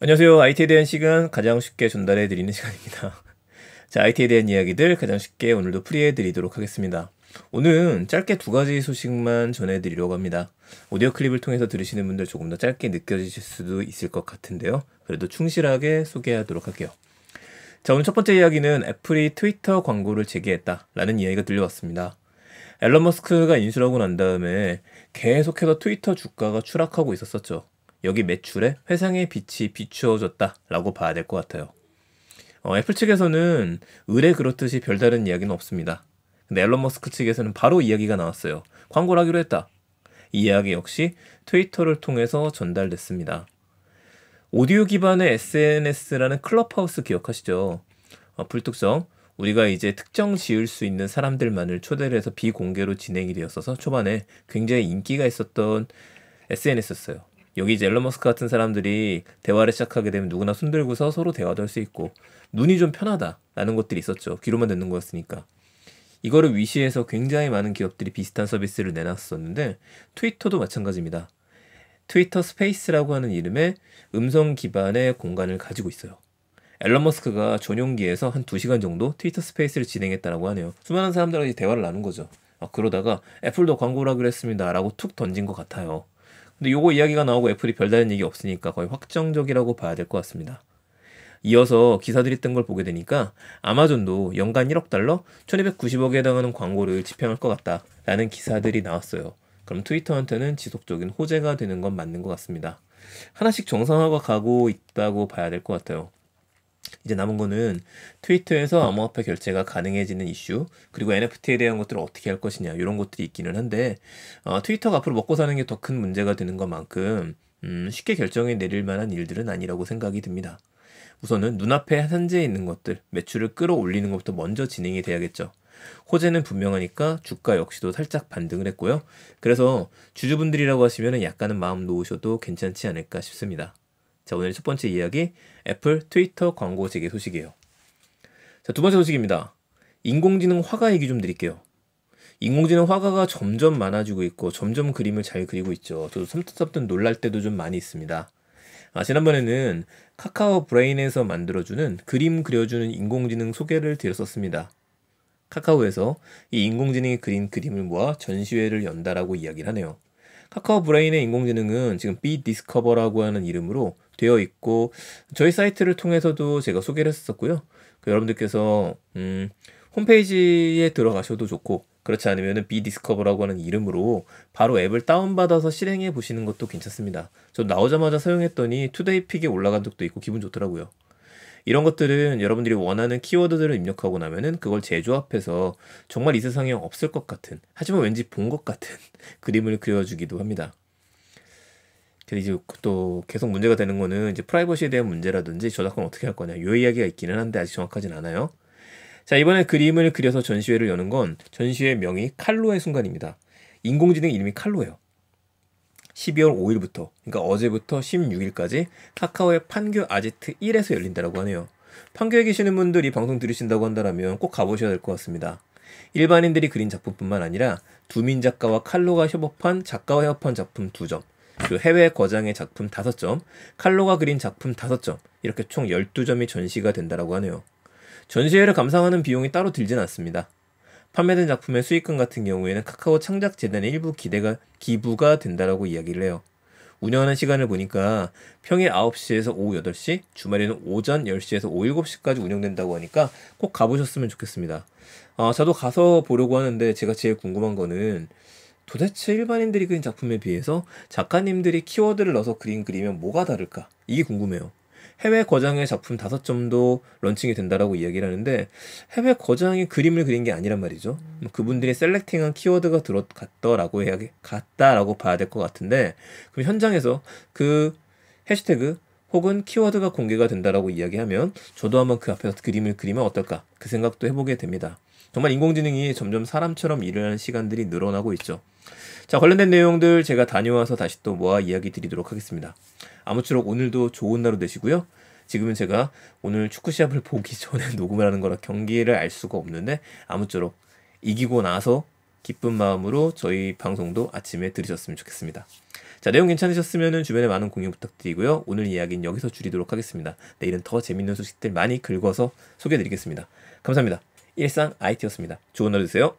안녕하세요. IT에 대한 시간 가장 쉽게 전달해 드리는 시간입니다. 자, IT에 대한 이야기들 가장 쉽게 오늘도 풀이해 드리도록 하겠습니다. 오늘은 짧게 두 가지 소식만 전해 드리려고 합니다. 오디오 클립을 통해서 들으시는 분들 조금 더 짧게 느껴지실 수도 있을 것 같은데요. 그래도 충실하게 소개하도록 할게요. 자, 오늘 첫 번째 이야기는 애플이 트위터 광고를 재개했다라는 이야기가 들려왔습니다. 앨런 머스크가 인수를 하고 난 다음에 계속해서 트위터 주가가 추락하고 있었었죠. 여기 매출에 회상의 빛이 비추어졌다라고 봐야 될 것 같아요. 애플 측에서는 의뢰 그렇듯이 별다른 이야기는 없습니다. 근데 앨런 머스크 측에서는 바로 이야기가 나왔어요. 광고를 하기로 했다. 이 이야기 역시 트위터를 통해서 전달됐습니다. 오디오 기반의 SNS라는 클럽하우스 기억하시죠? 불특정, 우리가 이제 특정 지을 수 있는 사람들만을 초대를 해서 비공개로 진행이 되었어서 초반에 굉장히 인기가 있었던 SNS였어요. 여기 이제 앨런 머스크 같은 사람들이 대화를 시작하게 되면 누구나 손들고서 서로 대화도 할 수 있고 눈이 좀 편하다라는 것들이 있었죠. 귀로만 듣는 거였으니까. 이거를 위시해서 굉장히 많은 기업들이 비슷한 서비스를 내놨었는데 트위터도 마찬가지입니다. 트위터 스페이스라고 하는 이름의 음성 기반의 공간을 가지고 있어요. 앨런 머스크가 전용기에서 한 2시간 정도 트위터 스페이스를 진행했다라고 하네요. 수많은 사람들과 대화를 나눈 거죠. 그러다가 애플도 광고를 하기로 했습니다 라고 툭 던진 것 같아요. 근데 요거 이야기가 나오고 애플이 별다른 얘기 없으니까 거의 확정적이라고 봐야 될 것 같습니다. 이어서 기사들이 뜬 걸 보게 되니까 아마존도 연간 1억 달러, 1290억에 해당하는 광고를 집행할 것 같다라는 기사들이 나왔어요. 그럼 트위터한테는 지속적인 호재가 되는 건 맞는 것 같습니다. 하나씩 정상화가 가고 있다고 봐야 될 것 같아요. 이제 남은 거는 트위터에서 암호화폐 결제가 가능해지는 이슈, 그리고 NFT에 대한 것들을 어떻게 할 것이냐 이런 것들이 있기는 한데 트위터가 앞으로 먹고 사는 게 더 큰 문제가 되는 것만큼 쉽게 결정이 내릴 만한 일들은 아니라고 생각이 듭니다. 우선은 눈앞에 현재 있는 것들, 매출을 끌어올리는 것부터 먼저 진행이 돼야겠죠. 호재는 분명하니까 주가 역시도 살짝 반등을 했고요. 그래서 주주분들이라고 하시면 약간은 마음 놓으셔도 괜찮지 않을까 싶습니다. 자, 오늘 첫 번째 이야기, 애플 트위터 광고 재개 소식이에요. 자, 두 번째 소식입니다. 인공지능 화가 얘기 좀 드릴게요. 인공지능 화가가 점점 많아지고 있고 점점 그림을 잘 그리고 있죠. 저도 섬뜩섬뜩 놀랄 때도 좀 많이 있습니다. 지난번에는 카카오 브레인에서 만들어주는 그림 그려주는 인공지능 소개를 드렸었습니다. 카카오에서 이 인공지능이 그린 그림을 모아 전시회를 연다라고 이야기를 하네요. 카카오 브레인의 인공지능은 지금 비디스커버라고 하는 이름으로 되어 있고 저희 사이트를 통해서도 제가 소개를 했었고요. 여러분들께서 홈페이지에 들어가셔도 좋고 그렇지 않으면 비디스커버라고 하는 이름으로 바로 앱을 다운받아서 실행해 보시는 것도 괜찮습니다. 저 나오자마자 사용했더니 투데이픽에 올라간 적도 있고 기분 좋더라고요. 이런 것들은 여러분들이 원하는 키워드들을 입력하고 나면은 그걸 재조합해서 정말 이 세상에 없을 것 같은, 하지만 왠지 본 것 같은 그림을 그려주기도 합니다. 근데 이제 또 계속 문제가 되는 거는 이제 프라이버시에 대한 문제라든지 저작권 어떻게 할 거냐 이 이야기가 있기는 한데 아직 정확하진 않아요. 자, 이번에 그림을 그려서 전시회를 여는 건 전시회 명이 칼로의 순간입니다. 인공지능 이름이 칼로예요. 12월 5일부터, 그러니까 어제부터 16일까지 카카오의 판교 아지트 1에서 열린다라고 하네요. 판교에 계시는 분들이 방송 들으신다고 한다면 꼭 가보셔야 될 것 같습니다. 일반인들이 그린 작품뿐만 아니라 두민 작가와 칼로가 협업한 작가와 협업한 작품 2점, 그리고 해외 거장의 작품 5점, 칼로가 그린 작품 5점, 이렇게 총 12점이 전시가 된다라고 하네요. 전시회를 감상하는 비용이 따로 들진 않습니다. 판매된 작품의 수익금 같은 경우에는 카카오 창작재단의 일부 기부가 된다라고 이야기를 해요. 운영하는 시간을 보니까 평일 9시에서 오후 8시, 주말에는 오전 10시에서 오후 7시까지 운영된다고 하니까 꼭 가보셨으면 좋겠습니다. 저도 가서 보려고 하는데 제가 제일 궁금한 거는 도대체 일반인들이 그린 작품에 비해서 작가님들이 키워드를 넣어서 그린 그리면 뭐가 다를까? 이게 궁금해요. 해외 거장의 작품 5점도 런칭이 된다라고 이야기를 하는데 해외 거장이 그림을 그린 게 아니란 말이죠. 그분들이 셀렉팅한 키워드가 들어갔다라고 갔다라고 봐야 될 것 같은데 그럼 현장에서 그 해시태그 혹은 키워드가 공개가 된다라고 이야기하면 저도 한번 그 앞에서 그림을 그리면 어떨까 그 생각도 해보게 됩니다. 정말 인공지능이 점점 사람처럼 일을 하는 시간들이 늘어나고 있죠. 자, 관련된 내용들 제가 다녀와서 다시 또 모아 이야기 드리도록 하겠습니다. 아무쪼록 오늘도 좋은 하루 되시고요. 지금은 제가 오늘 축구 시합을 보기 전에 녹음을 하는 거라 경기를 알 수가 없는데 아무쪼록 이기고 나서 기쁜 마음으로 저희 방송도 아침에 들으셨으면 좋겠습니다. 자, 내용 괜찮으셨으면 주변에 많은 공유 부탁드리고요. 오늘 이야기는 여기서 줄이도록 하겠습니다. 내일은 더 재밌는 소식들 많이 긁어서 소개해드리겠습니다. 감사합니다. 일상 IT였습니다. 좋은 하루 되세요.